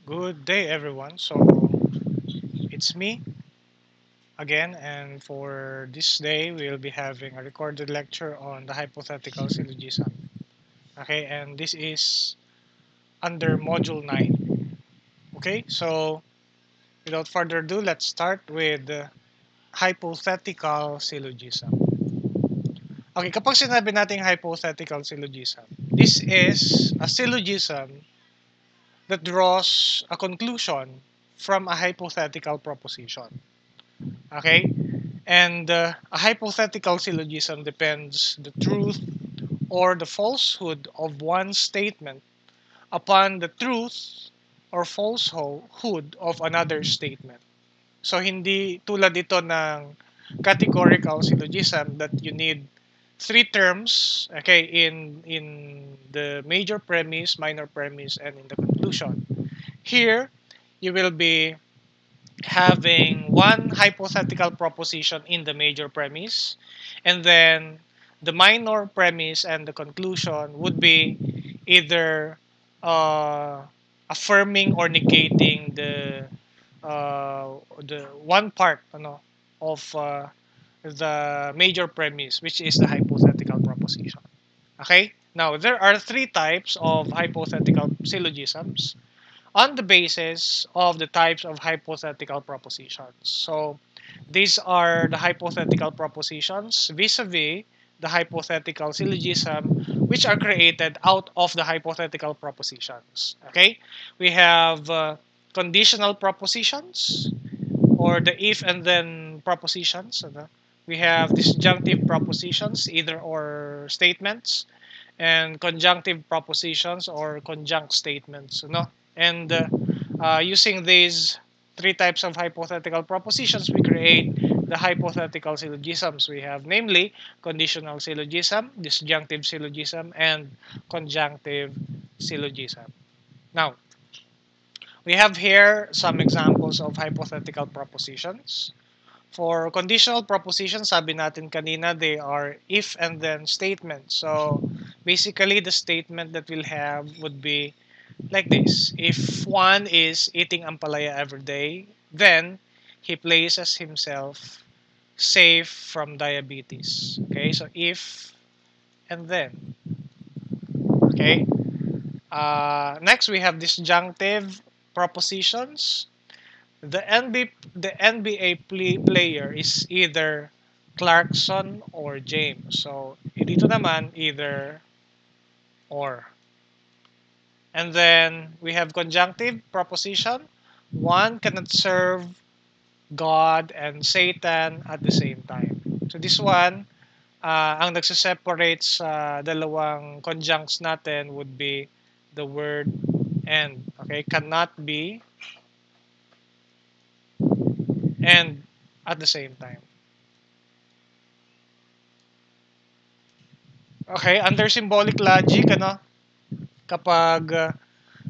Good day, everyone. So, it's me again, and for this day, we'll be having a recorded lecture on the hypothetical syllogism. Okay, and this is under Module 9. Okay, so without further ado, let's start with the hypothetical syllogism. Okay, kapag sinabi natin hypothetical syllogism, this is a syllogism that draws a conclusion from a hypothetical proposition. Okay, and a hypothetical syllogism depends the truth or the falsehood of one statement upon the truth or falsehood of another statement. So hindi tulad ito ng categorical syllogism that you need three terms, okay, in the major premise, minor premise, and in the conclusion. Here, you will be having one hypothetical proposition in the major premise, and then the minor premise and the conclusion would be either affirming or negating the one part of the major premise, which is the hypothetical proposition. Okay, now there are three types of hypothetical syllogisms on the basis of the types of hypothetical propositions. So these are the hypothetical propositions vis-a-vis the hypothetical syllogism, which are created out of the hypothetical propositions. Okay, we have conditional propositions, or the if and then propositions. We have disjunctive propositions, either or statements, and conjunctive propositions or conjunct statements. And using these three types of hypothetical propositions, we create the hypothetical syllogisms we have, namely conditional syllogism, disjunctive syllogism, and conjunctive syllogism. Now, we have here some examples of hypothetical propositions. For conditional propositions, sabi natin kanina, they are if and then statements. So basically, the statement that we'll have would be like this. If one is eating ampalaya every day, then he places himself safe from diabetes. Okay, so if and then. Okay. Next, we have disjunctive propositions. The NBA player is either Clarkson or James. So, dito naman, either or. And then we have conjunctive proposition. One cannot serve God and Satan at the same time. So this one, ang nagsiseparate sa dalawang conjuncts natin would be the word and. Okay, cannot be and at the same time. Okay, under symbolic logic, kapag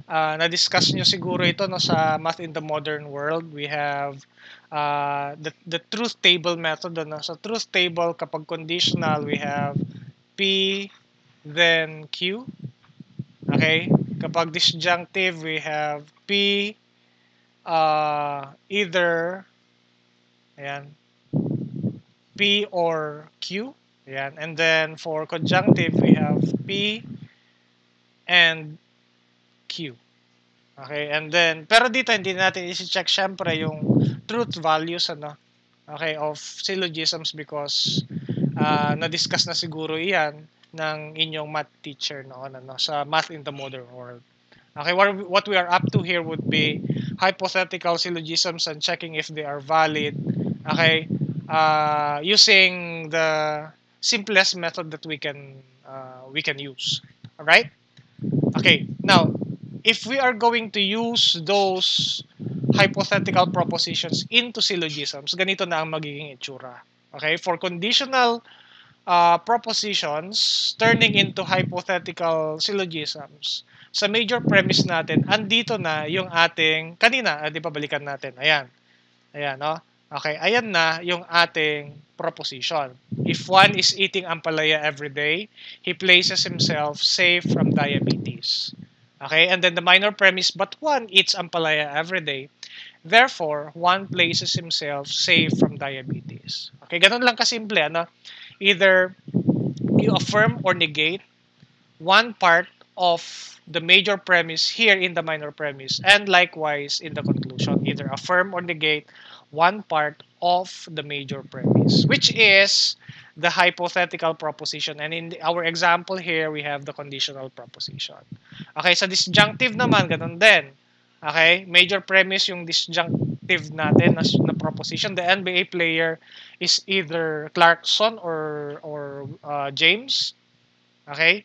na-discuss nyo siguro ito sa Math in the Modern World, we have the truth table method. Sa truth table, kapag conditional, we have P, then Q. Okay? Kapag disjunctive, we have P, either, ayan, P or Q. Ayan. And then for conjunctive, we have P and Q. Okay, and then, pero dito hindi natin isi-check syempre yung truth values, okay, of syllogisms because na-discuss na siguro iyan ng inyong math teacher noon, sa Math in the Modern World. Okay, what we are up to here would be hypothetical syllogisms and checking if they are valid, okay, using the simplest method that we can use. All right? Okay, now, if we are going to use those hypothetical propositions into syllogisms, ganito na ang magiging itsura. Okay, for conditional propositions turning into hypothetical syllogisms, sa major premise natin, andito na yung ating, kanina, di ba balikan natin, ayan, ayan, no? Okay, ayan na yung ating proposition. If one is eating ampalaya every day, he places himself safe from diabetes. Okay, and then the minor premise, but one eats ampalaya every day. Therefore, one places himself safe from diabetes. Okay, ganun lang kasimple, ano? Either you affirm or negate one part of the major premise here in the minor premise, and likewise in the conclusion, either affirm or negate one part of the major premise, which is the hypothetical proposition. And in our example here, we have the conditional proposition. Okay, sa disjunctive naman, ganun din. Okay, major premise yung disjunctive natin na proposition. The NBA player is either Clarkson or James. Okay,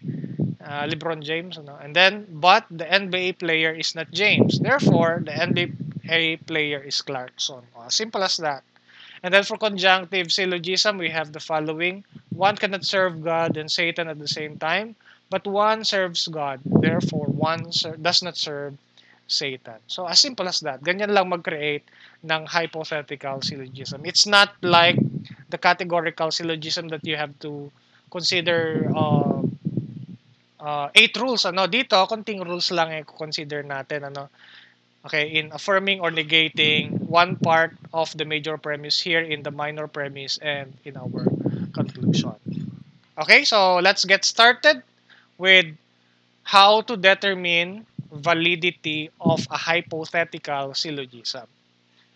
LeBron James, ano? And then, but the NBA player is not James. Therefore, the NBA player is Clarkson. Simple as that. And then for conjunctive syllogism, we have the following. One cannot serve God and Satan at the same time, but one serves God. Therefore, one does not serve Satan. So as simple as that. Ganyan lang mag-create ng hypothetical syllogism. It's not like the categorical syllogism that you have to consider 8 rules. Ano? Dito, konting rules lang consider natin. Ano? Okay, in affirming or negating one part of the major premise here in the minor premise and in our conclusion. Okay, so let's get started with how to determine validity of a hypothetical syllogism.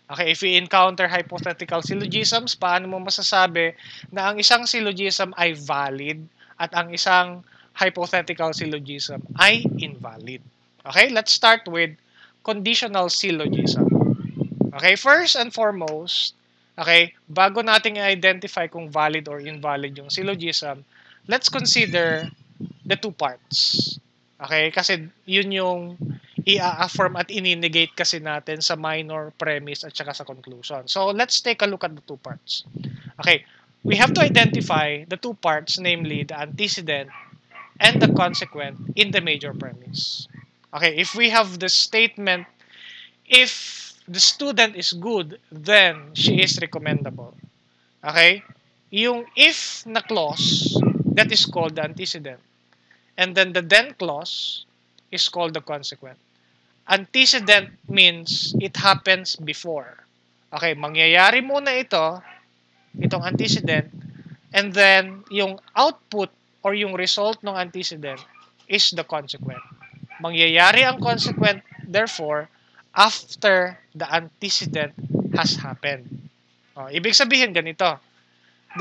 Okay, if we encounter hypothetical syllogisms, paano mo masasabi na ang isang syllogism ay valid at ang isang hypothetical syllogism ay invalid? Okay, let's start with conditional syllogism. Okay, first and foremost, okay, bago natin i-identify kung valid or invalid yung syllogism, let's consider the two parts. Okay, kasi yun yung i-affirm at ini-negate kasi natin sa minor premise at saka sa conclusion. So, let's take a look at the two parts. Okay, we have to identify the two parts, namely the antecedent and the consequent in the major premise. Okay, if we have the statement, if the student is good, then she is recommendable. Okay? Yung if na clause, that is called the antecedent. And then the then clause is called the consequent. Antecedent means it happens before. Okay, mangyayari muna itong antecedent, and then yung output or yung result ng antecedent is the consequent. Mangyayari ang consequent, therefore, after the antecedent has happened. Ibig sabihin ganito,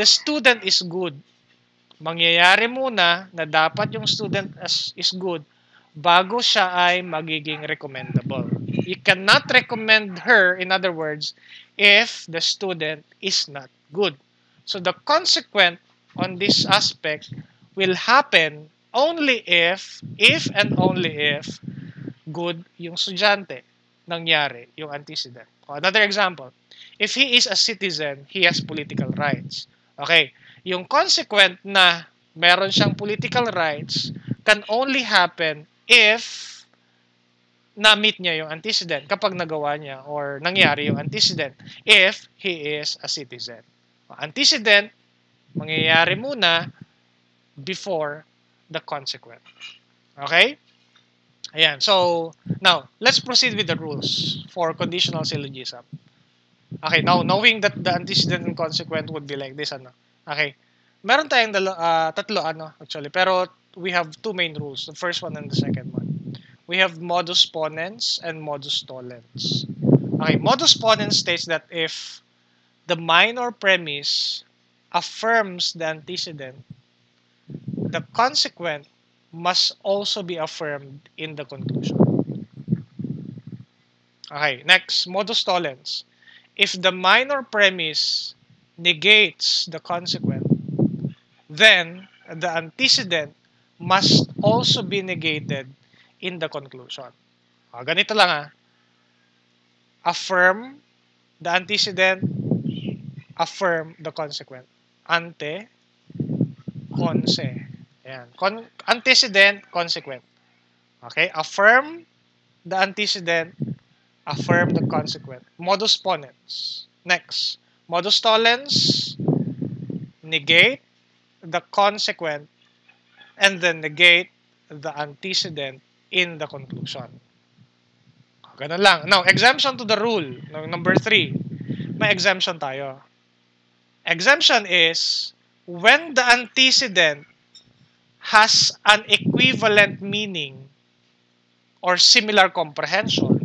the student is good. Mangyayari muna na dapat yung student is good bago siya ay magiging recommendable. You cannot recommend her, in other words, if the student is not good. So the consequent on this aspect will happen only if and only if good yung estudyante, nangyari yung antecedent. Another example, if he is a citizen, he has political rights. Okay, yung consequent na meron siyang political rights can only happen if na-meet niya yung antecedent, kapag nagawa niya or nangyari yung antecedent, if he is a citizen. Antecedent, mangyayari muna before the consequent. Okay? Ayan. So, now, let's proceed with the rules for conditional syllogism. Okay, now, knowing that the antecedent and consequent would be like this, ano? Okay. Meron tayong tatlo, actually. Pero, we have two main rules. The first one and the second one. We have modus ponens and modus tollens. Okay, modus ponens states that if the minor premise affirms the antecedent, the consequent must also be affirmed in the conclusion. Okay, next, modus tollens. If the minor premise negates the consequent, then the antecedent must also be negated in the conclusion. Ganito lang affirm the antecedent, affirm the consequent. Ante, conse. Ayan. Antecedent, consequent. Okay? Affirm the antecedent, affirm the consequent. Modus ponens. Next. Modus tollens, negate the consequent and then negate the antecedent in the conclusion. Ganun lang. Now, exemption to the rule. Number 3. May exemption tayo. Exemption is when the antecedent has an equivalent meaning or similar comprehension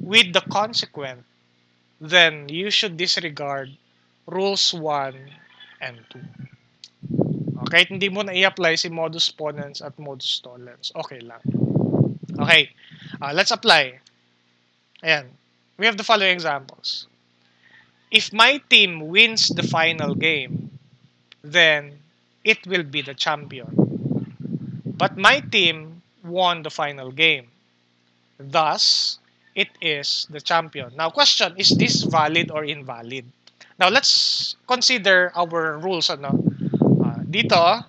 with the consequent, then you should disregard rules 1 and 2. Okay, hindi mo na i-apply si modus ponens at modus tollens. Okay lang. Okay, let's apply. Ayan. We have the following examples. If my team wins the final game, then it will be the champion. But my team won the final game. Thus, it is the champion. Now, question, is this valid or invalid? Now, let's consider our rules. Dito,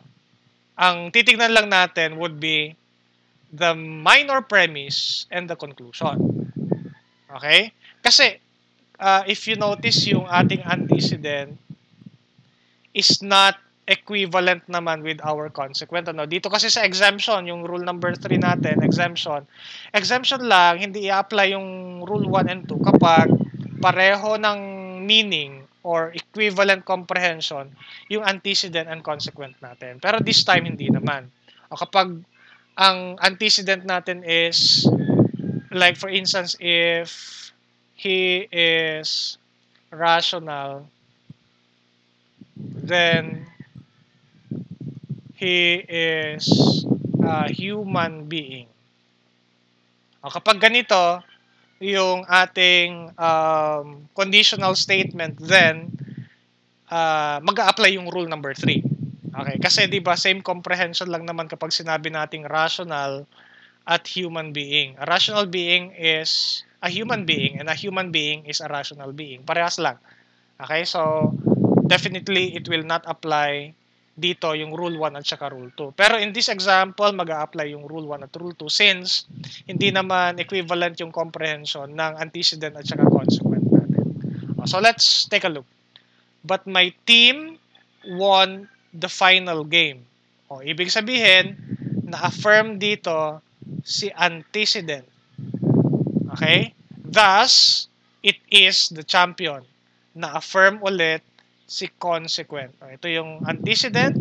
ang titignan lang natin would be the minor premise and the conclusion. Okay? Kasi, if you notice, yung ating antecedent is not equivalent naman with our consequent. Dito kasi sa exemption, yung rule number 3 natin, exemption lang, hindi i-apply yung rule 1 and 2 kapag pareho ng meaning or equivalent comprehension yung antecedent and consequent natin. Pero this time, hindi naman. O kapag ang antecedent natin is, like for instance, if he is rational, then he is a human being. O kapag ganito, yung ating conditional statement, then mag-a-apply yung rule number 3. Okay, kasi 'di ba same comprehension lang naman kapag sinabi nating rational at human being. A rational being is a human being and a human being is a rational being. Parehas lang. Okay, so definitely it will not apply dito yung rule 1 at saka rule 2. Pero in this example, mag-a-apply yung rule 1 at rule 2 since hindi naman equivalent yung comprehension ng antecedent at saka consequent natin. So let's take a look. But my team won the final game. Ibig sabihin, na-affirm dito si antecedent. Okay? Thus, it is the champion. Na-affirm ulit si consequent. Ito yung antecedent,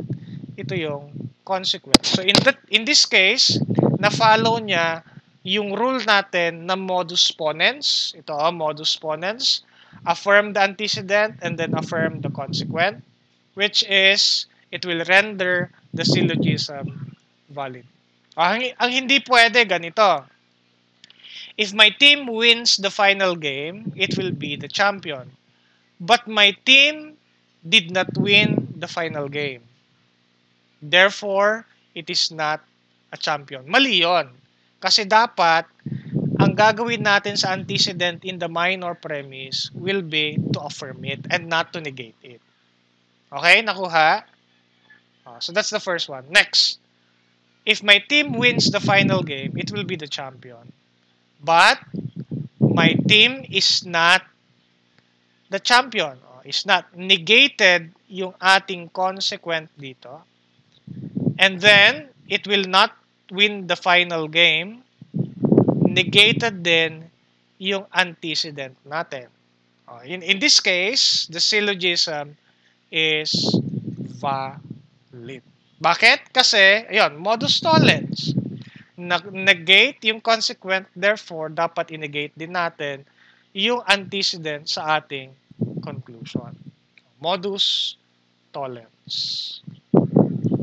ito yung consequent. So in this case, na-follow niya yung rule natin na modus ponens. Ito, modus ponens. Affirm the antecedent and then affirm the consequent, which is, it will render the syllogism valid. Ang hindi pwede, ganito. If my team wins the final game, it will be the champion. But my team did not win the final game. Therefore, it is not a champion. Mali yun. Kasi dapat, ang gagawin natin sa antecedent in the minor premise will be to affirm it and not to negate it. Okay? Nakuha? So that's the first one. Next. If my team wins the final game, it will be the champion. But, my team is not the champion. Is not negated yung ating consequent dito. And then, it will not win the final game. Negated din yung antecedent natin. In this case, the syllogism is valid. Bakit? Kasi, ayun, modus tollens. Negate yung consequent, therefore, dapat i-negate din natin yung antecedent sa ating conclusion. Modus tollens.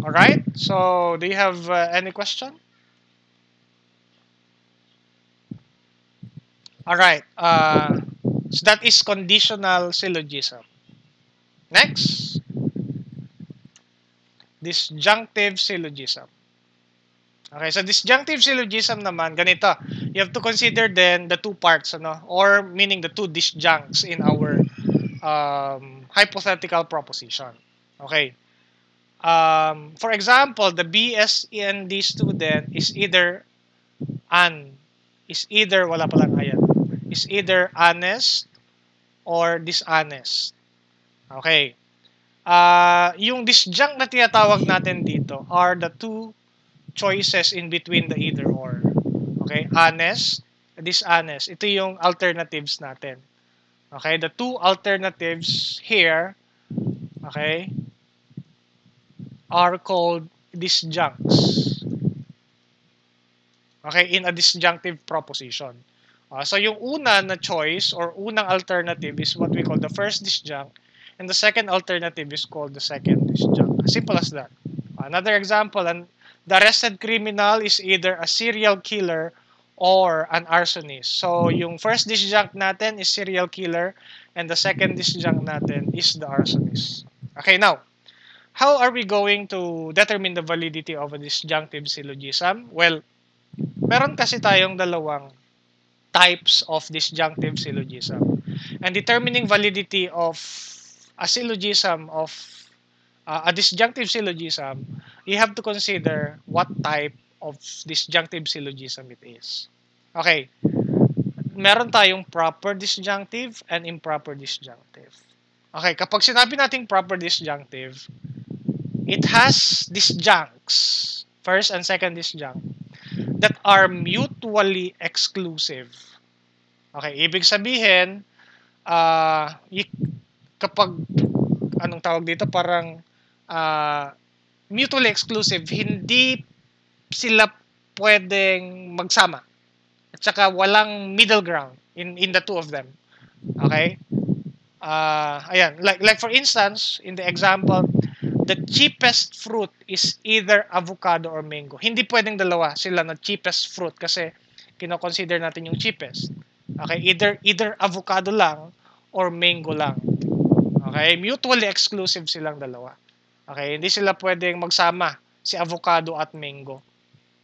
Alright? So, do you have any question? Alright. So, that is conditional syllogism. Next. Disjunctive syllogism. Okay, so disjunctive syllogism naman, ganito. You have to consider then the two parts, or meaning the two disjuncts in our hypothetical proposition. Okay. For example, the BSEND student is either wala palang ayan, is either honest or dishonest. Okay. Yung disjunct na tinatawag natin dito are the two choices in between the either or. Okay? Honest, dishonest. Ito yung alternatives natin. Okay? The two alternatives here, okay, are called disjuncts. Okay? In a disjunctive proposition. So yung una na choice or unang alternative is what we call the first disjunct, and the second alternative is called the second disjunct. Simple as that. Another example, the arrested criminal is either a serial killer or an arsonist. So yung first disjunct natin is serial killer, and the second disjunct natin is the arsonist. Okay, now, how are we going to determine the validity of a disjunctive syllogism? Well, meron kasi tayong dalawang types of disjunctive syllogism. And determining validity of a syllogism of a disjunctive syllogism, you have to consider what type of disjunctive syllogism it is. Okay, meron tayong proper disjunctive and improper disjunctive. Okay, kapag sinabi nating proper disjunctive, it has disjuncts, first and second disjunct, that are mutually exclusive. Okay, ibig sabihin, kapag, anong tawag dito, parang mutually exclusive, hindi sila pwedeng magsama. At saka walang middle ground in the two of them. Okay? Ayan, like for instance, in the example, the cheapest fruit is either avocado or mango. Hindi pwedeng dalawa sila na cheapest fruit kasi kino-consider natin yung cheapest. Okay, either avocado lang or mango lang. Okay, mutually exclusive silang dalawa. Okay, hindi sila pwedeng magsama, si avocado at mango.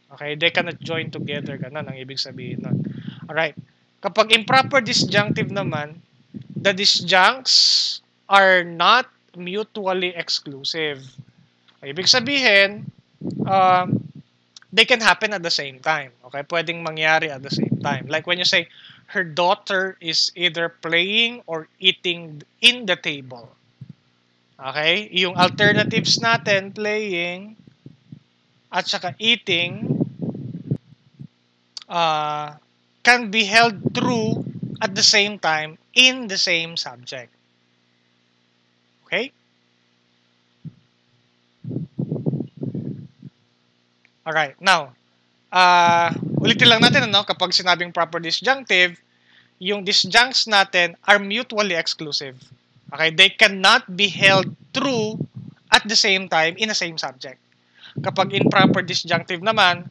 Okay, they cannot join together, ganun ang ibig sabihin nun. Alright, kapag improper disjunctive naman, the disjuncts are not mutually exclusive. Ibig sabihin, they can happen at the same time. Okay, pwedeng mangyari at the same time. Like when you say, her daughter is either playing or eating in the table. Okay, yung alternatives natin, playing at saka eating, can be held true at the same time in the same subject. Okay? Alright, now, ulitin lang natin, ano, kapag sinabing proper disjunctive, yung disjuncts natin are mutually exclusive. Okay? They cannot be held true at the same time in the same subject. Kapag improper disjunctive naman,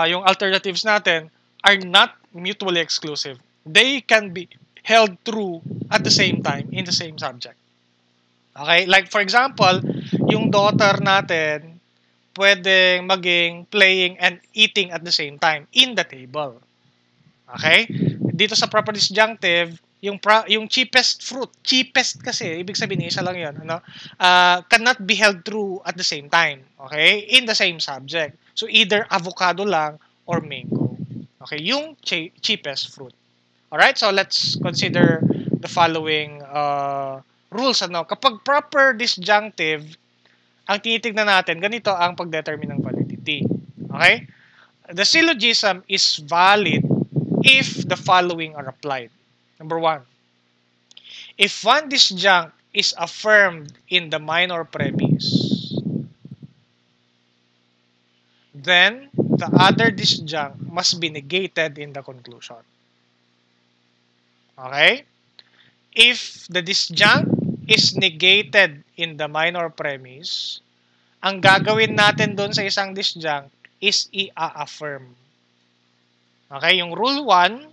yung alternatives natin are not mutually exclusive. They can be held true at the same time in the same subject. Okay? Like for example, yung daughter natin pwedeng maging playing and eating at the same time in the table. Okay? Dito sa proper disjunctive, yung cheapest fruit, cheapest kasi, ibig sabihin isa lang 'yon, ano? Cannot be held true at the same time. Okay? In the same subject. So either avocado lang or mango. Okay? Yung cheapest fruit. Alright? So let's consider the following rules, ano? Kapag proper disjunctive, ang tinitignan natin, ganito ang pagdetermine ng validity. Okay? The syllogism is valid if the following are applied. Number 1, if one disjunct is affirmed in the minor premise, then the other disjunct must be negated in the conclusion. Okay? If the disjunct is negated in the minor premise, ang gagawin natin doon sa isang disjunct is i-affirm. Okay, yung rule 1,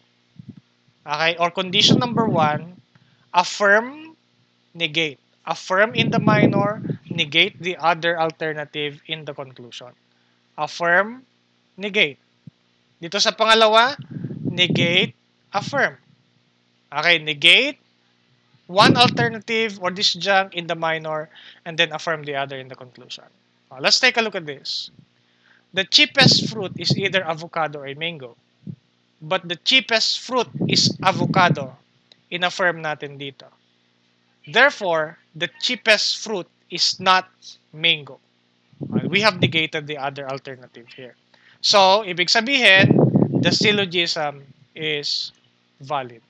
okay, or condition number 1, affirm, negate. Affirm in the minor, negate the other alternative in the conclusion. Affirm, negate. Dito sa pangalawa, negate, affirm. Okay, negate one alternative or disjunct in the minor and then affirm the other in the conclusion. Let's take a look at this. The cheapest fruit is either avocado or mango. But the cheapest fruit is avocado. In-affirm natin dito. Therefore, the cheapest fruit is not mango. We have negated the other alternative here. So, ibig sabihin, the syllogism is valid.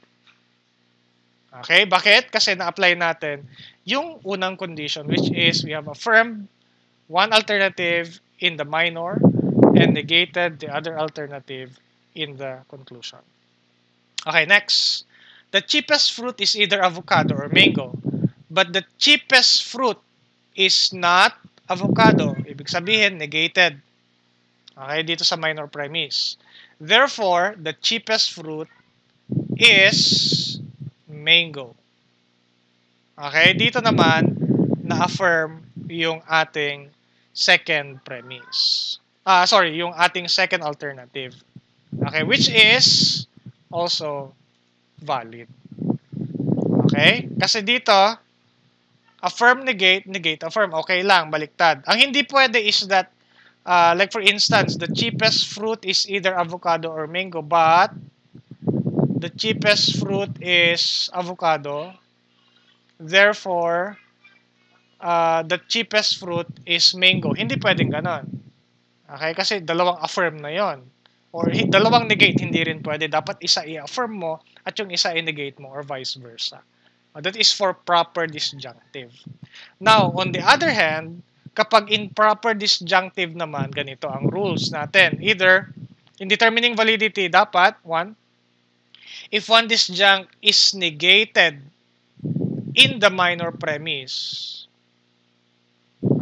Okay, bakit? Kasi na-apply natin yung unang condition, which is we have affirmed one alternative in the minor and negated the other alternative in the conclusion. Okay, next. The cheapest fruit is either avocado or mango. But the cheapest fruit is not avocado. Ibig sabihin, negated. Okay, dito sa minor premise. Therefore, the cheapest fruit is mango. Okay, dito naman, na-affirm yung ating second premise. Yung ating second alternative. Okay, which is also valid. Okay? Kasi dito, affirm, negate, negate, affirm. Okay lang, baliktad. Ang hindi pwede is that, like for instance, the cheapest fruit is either avocado or mango, but the cheapest fruit is avocado. Therefore, the cheapest fruit is mango. Hindi pwedeng ganon. Okay? Kasi dalawang affirm na yon. Or dalawang negate, hindi rin pwede. Dapat isa i-affirm mo at yung isa i-negate mo or vice versa. That is for proper disjunctive. Now, on the other hand, kapag improper disjunctive naman, ganito ang rules natin. Either, in determining validity, dapat, one, if one disjunct is negated in the minor premise,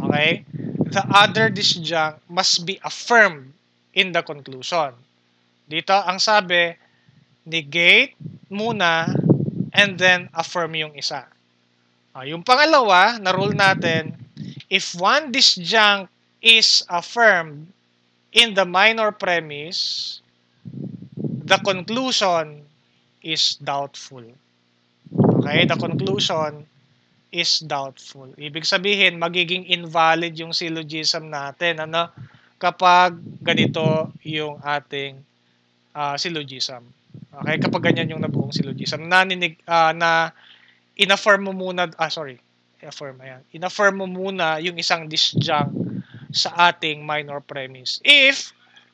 okay, the other disjunct must be affirmed in the conclusion. Dito, ang sabi, negate muna and then affirm yung isa. Yung pangalawa, na rule natin, if one disjunct is affirmed in the minor premise, the conclusion is doubtful. Okay, the conclusion is doubtful. Ibig sabihin, magiging invalid yung syllogism natin, ano, kapag ganito yung ating syllogism. Okay, kapag ganyan yung nabuong syllogism, na in-affirm mo muna, in-affirm mo muna yung isang disjunct sa ating minor premise. If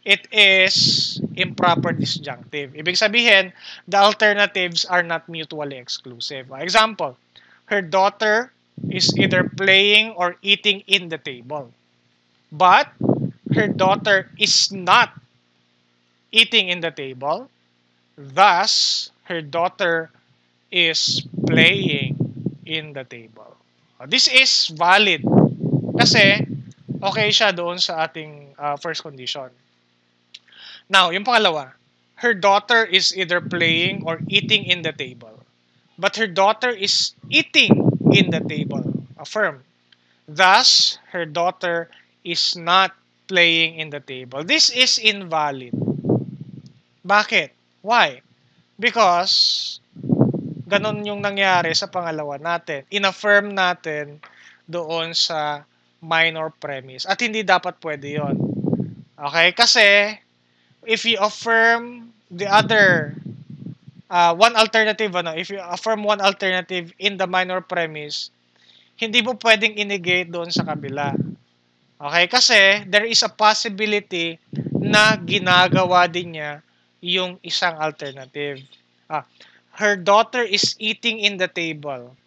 it is improper disjunctive. Ibig sabihin, the alternatives are not mutually exclusive. Example, her daughter is either playing or eating in the table. But her daughter is not eating in the table. Thus, her daughter is playing in the table. This is valid kasi okay siya doon sa ating first condition. Now, yung pangalawa, her daughter is either playing or eating in the table. But her daughter is eating in the table. Affirm. Thus, her daughter is not playing in the table. This is invalid. Bakit? Why? Because ganon yung nangyari sa pangalawa natin. In-affirm natin doon sa minor premise. At hindi dapat pwede yon. Okay? Kasi, if you affirm the other, one alternative, if you affirm one alternative in the minor premise, hindi mo pwedeng i-negate doon sa kabila. Okay? Kasi, there is a possibility na ginagawa din niya yung isang alternative. Her daughter is eating in the table.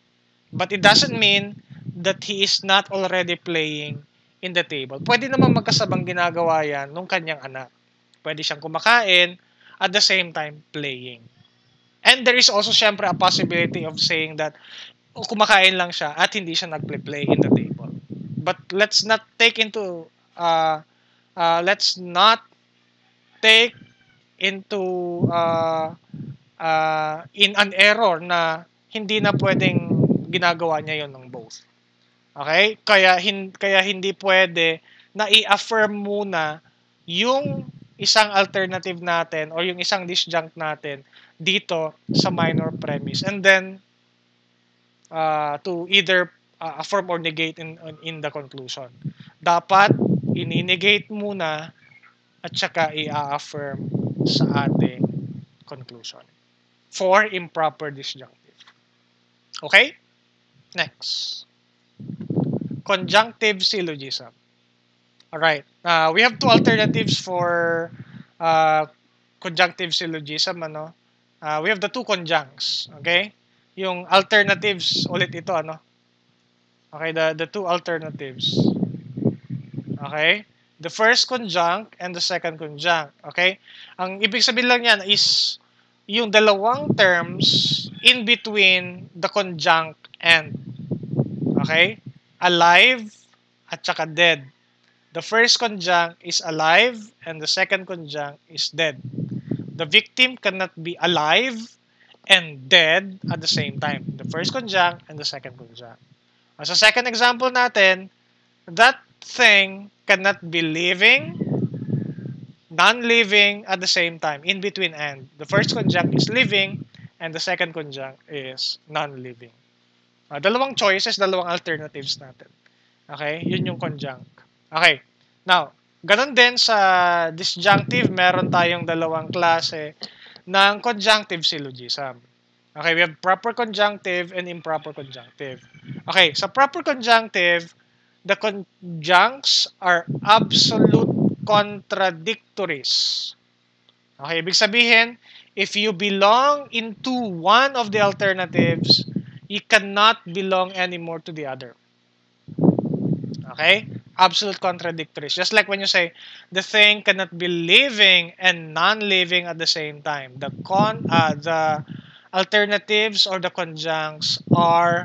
But it doesn't mean that he is not already playing in the table. Pwede naman magkasabang ginagawa yan nung kanyang anak. Pwede siyang kumakain at the same time playing. And there is also syempre a possibility of saying that kumakain lang siya at hindi siya nagplay in the table. But let's not take into in an error na hindi na pwedeng ginagawa niya yon ng both. Okay? Kaya hindi pwede na i-affirm muna yung isang alternative natin or yung isang disjunct natin dito sa minor premise and then to either affirm or negate in the conclusion. Dapat ini-negate muna at saka i-affirm sa ating conclusion for improper disjunctive. Okay? Next. Conjunctive syllogism. Alright. We have two alternatives for conjunctive syllogism, we have the two conjuncts, okay? Yung alternatives ulit ito, Okay, the two alternatives. Okay? The first conjunct and the second conjunct, okay? Ang ibig sabihin lang yan is yung dalawang terms in between the conjunct and, okay? Alive at saka dead. The first conjunct is alive and the second conjunct is dead. The victim cannot be alive and dead at the same time. The first conjunct and the second conjunct. Sa second example natin, that thing cannot be living, non-living at the same time, in between and. The first conjunct is living and the second conjunct is non-living. Dalawang choices, dalawang alternatives natin. Okay? Yun yung conjunct. Okay. Now, ganun din sa disjunctive, meron tayong dalawang klase ng conjunctive syllogism. Okay, we have proper conjunctive and improper conjunctive. Okay, sa proper conjunctive, the conjuncts are absolute contradictories. Okay, ibig sabihin, if you belong into one of the alternatives, you cannot belong anymore to the other. Okay? Absolute contradictories. Just like when you say, the thing cannot be living and non-living at the same time. The alternatives or the conjuncts are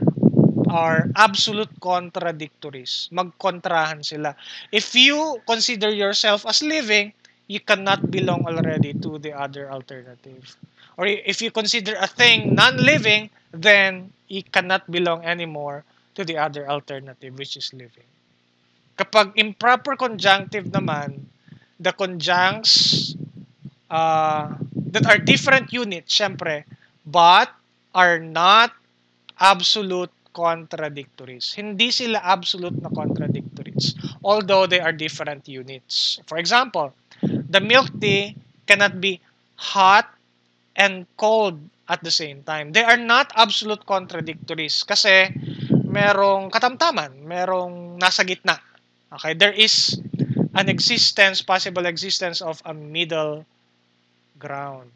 absolute contradictories. Magkontrahan sila. If you consider yourself as living, you cannot belong already to the other alternative. Or if you consider a thing non-living, then you cannot belong anymore to the other alternative, which is living. Kapag improper conjunctive naman, the conjuncts that are different units, syempre, but are not absolute contradictories. Hindi sila absolute na contradictories, although they are different units. For example, the milk tea cannot be hot and cold at the same time. They are not absolute contradictories kasi merong katamtaman, merong nasa gitna. Okay, there is an possible existence of a middle ground.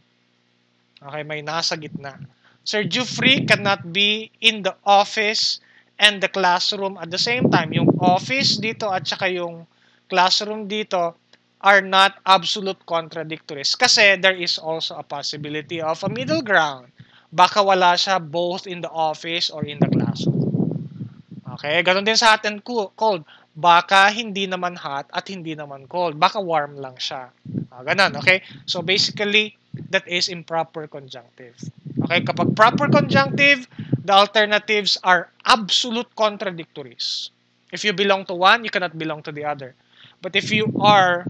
Okay, may nasa gitna. Sir Jeffrey cannot be in the office and the classroom at the same time. Yung office dito at saka yung classroom dito are not absolute contradictories kasi there is also a possibility of a middle ground. Baka wala siya both in the office or in the classroom. Okay, ganun din sa hot and cold. Baka hindi naman hot at hindi naman cold. Baka warm lang siya. Ganun, okay? So basically, that is improper conjunctive. Okay, kapag proper conjunctive, the alternatives are absolute contradictories. If you belong to one, you cannot belong to the other. But if you are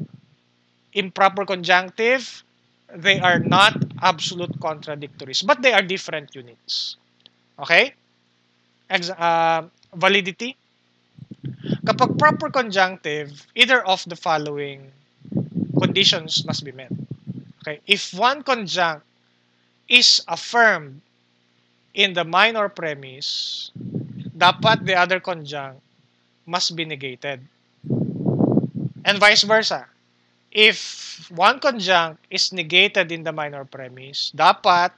improper conjunctive, they are not absolute contradictories, but they are different units. Okay? Validity. Kapag proper conjunctive, either of the following conditions must be met. Okay? If one conjunct is affirmed in the minor premise, dapat the other conjunct must be negated. And vice versa. If one conjunct is negated in the minor premise, dapat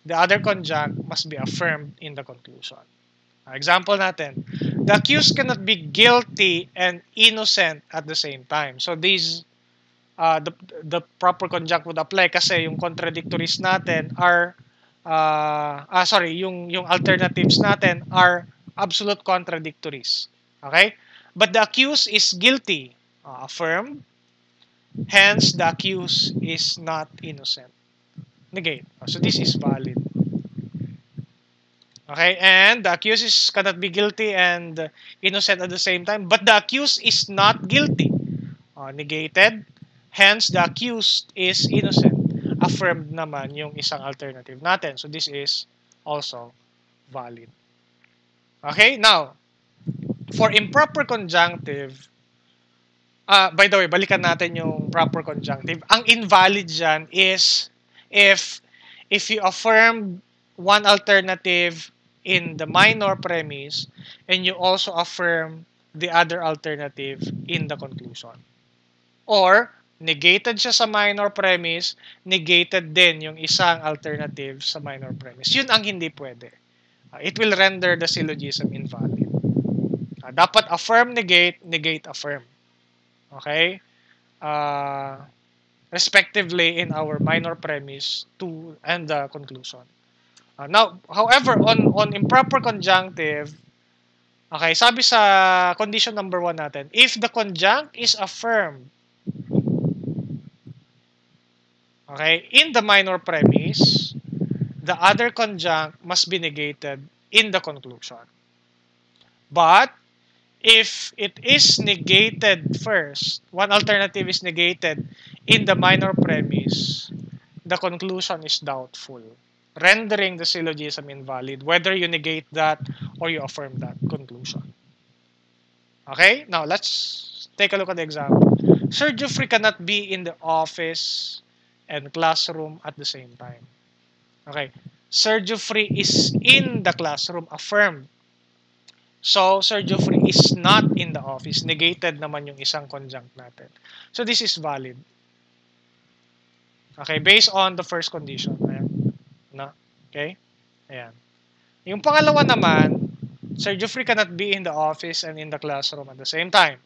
the other conjunct must be affirmed in the conclusion. Example natin, the accused cannot be guilty and innocent at the same time. So these, the proper conjunct would apply kasi yung contradictories natin are, yung alternatives natin are absolute contradictories. Okay? But the accused is guilty, affirmed. Hence, the accused is not innocent. Negate. So this is valid. Okay, and the accused cannot be guilty and innocent at the same time, but the accused is not guilty. Negated. Hence, the accused is innocent. Affirmed naman yung isang alternative natin. So this is also valid. Okay, now, for improper conjunctive, by the way, balikan natin yung proper conjunctive. Ang invalid dyan is if you affirm one alternative in the minor premise and you also affirm the other alternative in the conclusion. Or negated siya sa minor premise, negated din yung isang alternative sa minor premise. Yun ang hindi pwede. It will render the syllogism invalid. Dapat affirm, negate, negate, affirm. Okay? Respectively in our minor premise to and the conclusion. Now, however, on improper conjunctive, okay, sabi sa condition number 1 natin, if the conjunct is affirmed, okay, in the minor premise, the other conjunct must be negated in the conclusion. But if it is negated first, one alternative is negated in the minor premise, the conclusion is doubtful, rendering the syllogism invalid, whether you negate that or you affirm that conclusion. Okay, now let's take a look at the example. Sir Geoffrey cannot be in the office and classroom at the same time. Okay, Sir Geoffrey is in the classroom, affirmed. So, Sir Geoffrey is not in the office. Negated naman yung isang conjunct natin. So, this is valid. Okay, based on the first condition. Ayan. No? Okay? Ayan. Yung pangalawa naman, Sir Geoffrey cannot be in the office and in the classroom at the same time.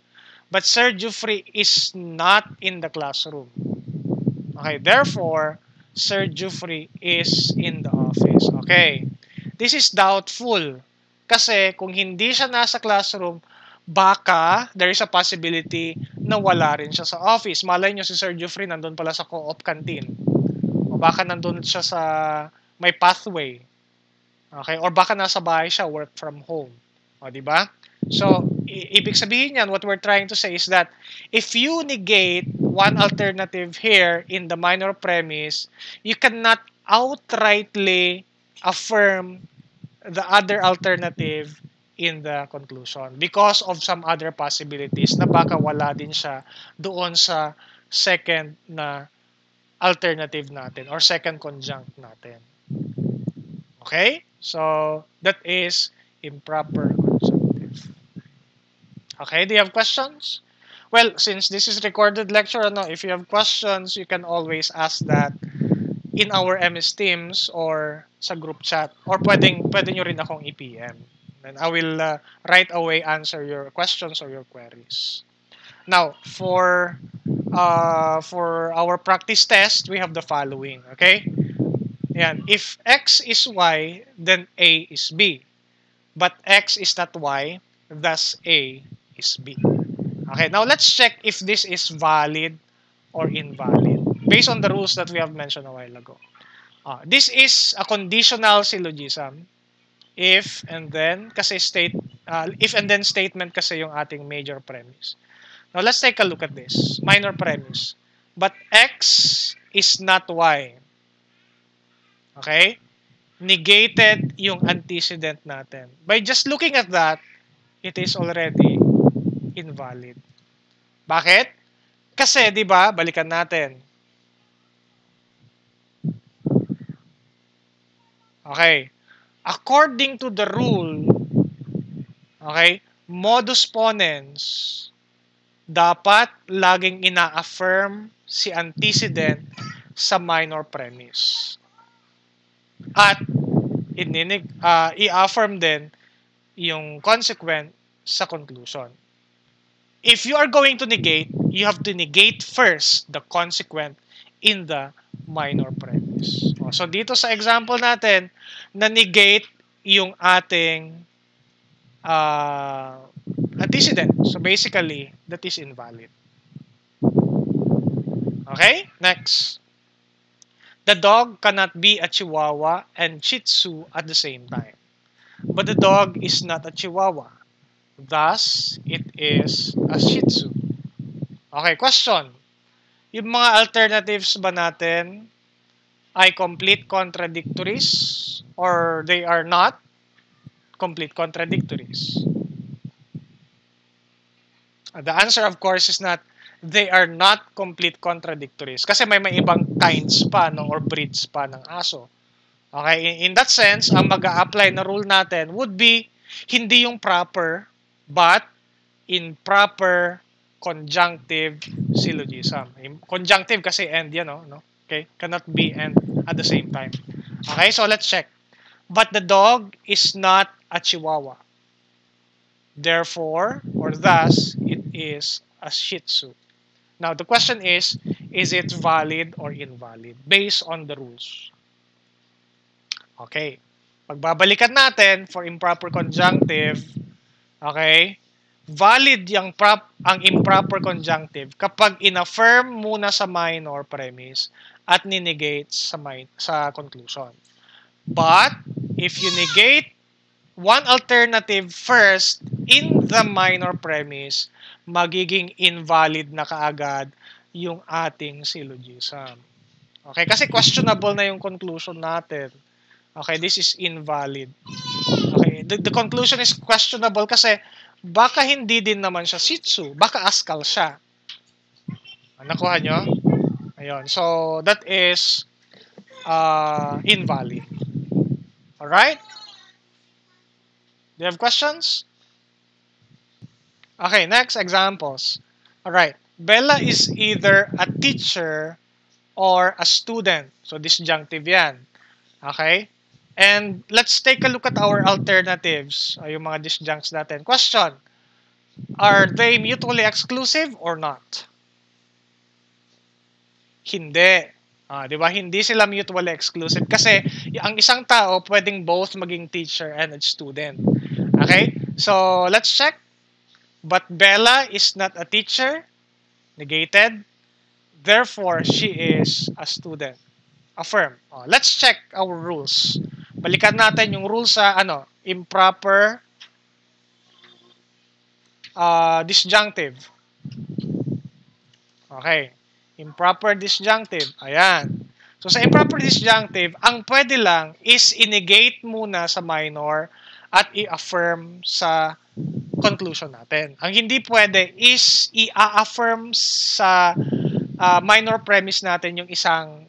But Sir Geoffrey is not in the classroom. Okay, therefore, Sir Geoffrey is in the office. Okay. This is doubtful. Kasi kung hindi siya nasa classroom, baka there is a possibility na wala rin siya sa office. Malay nyo si Sir Geoffrey nandun pala sa co-op canteen. O baka nandun siya sa may pathway. Okay? Or baka nasa bahay siya, work from home. O, diba? So, ibig sabihin yan, what we're trying to say is that if you negate one alternative here in the minor premise, you cannot outrightly affirm the other alternative in the conclusion because of some other possibilities na baka wala din siya doon sa second na alternative natin or second conjunct natin. Okay? So, that is improper conjunctive. Okay, do you have questions? Well, since this is recorded lecture, if you have questions, you can always ask that in our MS Teams or sa group chat, or pwede nyo rin akong i-PM. And I will right away answer your questions or your queries. Now, for our practice test, we have the following, okay? Yan. If X is Y, then A is B. But X is not Y, thus A is B. Okay, now let's check if this is valid or invalid based on the rules that we have mentioned a while ago. This is a conditional syllogism. If and then statement kasi yung ating major premise. Now let's take a look at this. Minor premise. But X is not Y. Okay? Negated yung antecedent natin. By just looking at that, it is already invalid. Bakit? Kasi, di ba, balikan natin. Okay. According to the rule, okay, modus ponens, dapat laging ina-affirm si antecedent sa minor premise. At i-affirm din yung consequent sa conclusion. If you are going to negate, you have to negate first the consequent in the minor premise. So dito sa example natin, na-negate yung ating antecedent. So basically, that is invalid. Okay? Next. The dog cannot be a Chihuahua and Shih Tzu at the same time. But the dog is not a Chihuahua. Thus, it is a Shih Tzu. Okay, question. Yung mga alternatives ba natin ay complete contradictories or they are not complete contradictories? The answer, of course, is not they are not complete contradictories. Kasi may ibang kinds pa or breeds pa ng aso. Okay, in that sense, ang mag-a-apply na rule natin would be hindi yung proper but improper conjunctive syllogism. Conjunctive kasi and yan, no? Okay? Cannot be and at the same time. Okay, so let's check. But the dog is not a chihuahua. Therefore, or thus, it is a Shih Tzu. Now, the question is it valid or invalid based on the rules? Okay. Pagbabalikan natin for improper conjunctive, okay, valid ang improper conjunctive kapag inaffirm muna sa minor premise at ninegate sa conclusion. But, if you negate one alternative first in the minor premise, magiging invalid na kaagad yung ating syllogism. Okay, kasi questionable na yung conclusion natin. Okay, this is invalid. Okay, the conclusion is questionable kasi baka hindi din naman siya Shih Tzu, baka Askal siya. Nakuha nyo? Ayun, so that is invalid. Alright? Do you have questions? Okay, next examples. Alright, Bella is either a teacher or a student. So, disjunctive yan. Okay? And let's take a look at our alternatives. Yung mga disjuncts natin. Question. Are they mutually exclusive or not? Hindi. Di ba? Hindi sila mutually exclusive. Kasi ang isang tao pwedeng both maging teacher and a student. Okay? So, let's check. But Bella is not a teacher. Negated. Therefore, she is a student. Affirm. Let's check our rules. Balikan natin yung rules sa improper disjunctive. Okay. Improper disjunctive. Ayan. So, sa improper disjunctive, ang pwede lang is i-negate muna sa minor at i-affirm sa conclusion natin. Ang hindi pwede is i-affirm sa minor premise natin yung isang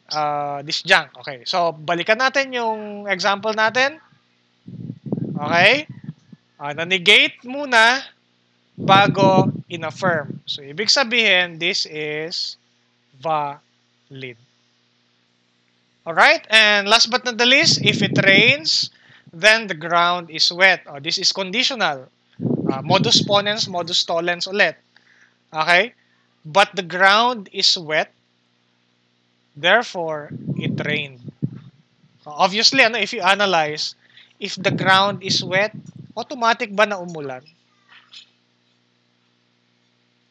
disjunct. Okay. So, balikan natin yung example natin. Okay. Na-negate muna bago in-affirm. So, ibig sabihin, this is valid. Alright. And last but not the least, if it rains, then the ground is wet. This is conditional. Modus ponens, modus tollens ulit. Okay. But the ground is wet, therefore, it rained. Obviously, if you analyze, if the ground is wet, automatic ba na umulan?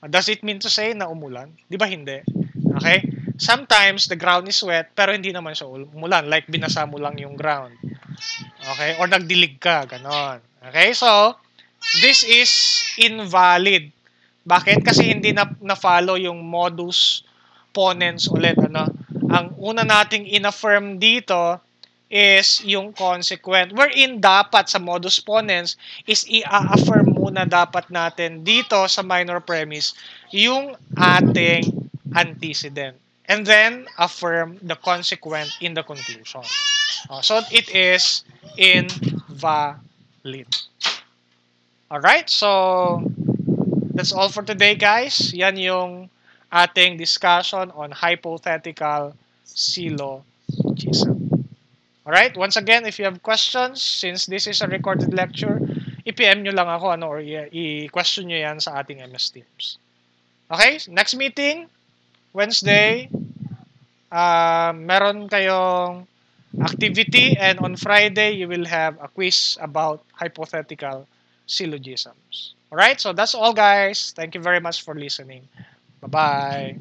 Does it mean to say na umulan? Di ba hindi? Okay? Sometimes, the ground is wet, pero hindi naman siya umulan. Like, binasa mo lang yung ground. Okay? Or nagdilig ka, ganon. Okay? So, this is invalid. Bakit? Kasi hindi na-follow yung modus ponens ulit. Ang una nating in-affirm dito is yung consequent. Wherein dapat sa modus ponens is i-affirm muna dapat natin dito sa minor premise yung ating antecedent. And then, affirm the consequent in the conclusion. So, it is invalid. Alright, so that's all for today, guys. Yan yung ating discussion on hypothetical syllogism. Alright, once again, if you have questions, since this is a recorded lecture, i-PM nyo lang ako or i-question nyo yan sa ating MS Teams. Okay, next meeting, Wednesday, meron kayong activity, and on Friday, you will have a quiz about hypothetical syllogisms. Alright, so that's all, guys. Thank you very much for listening. Bye-bye.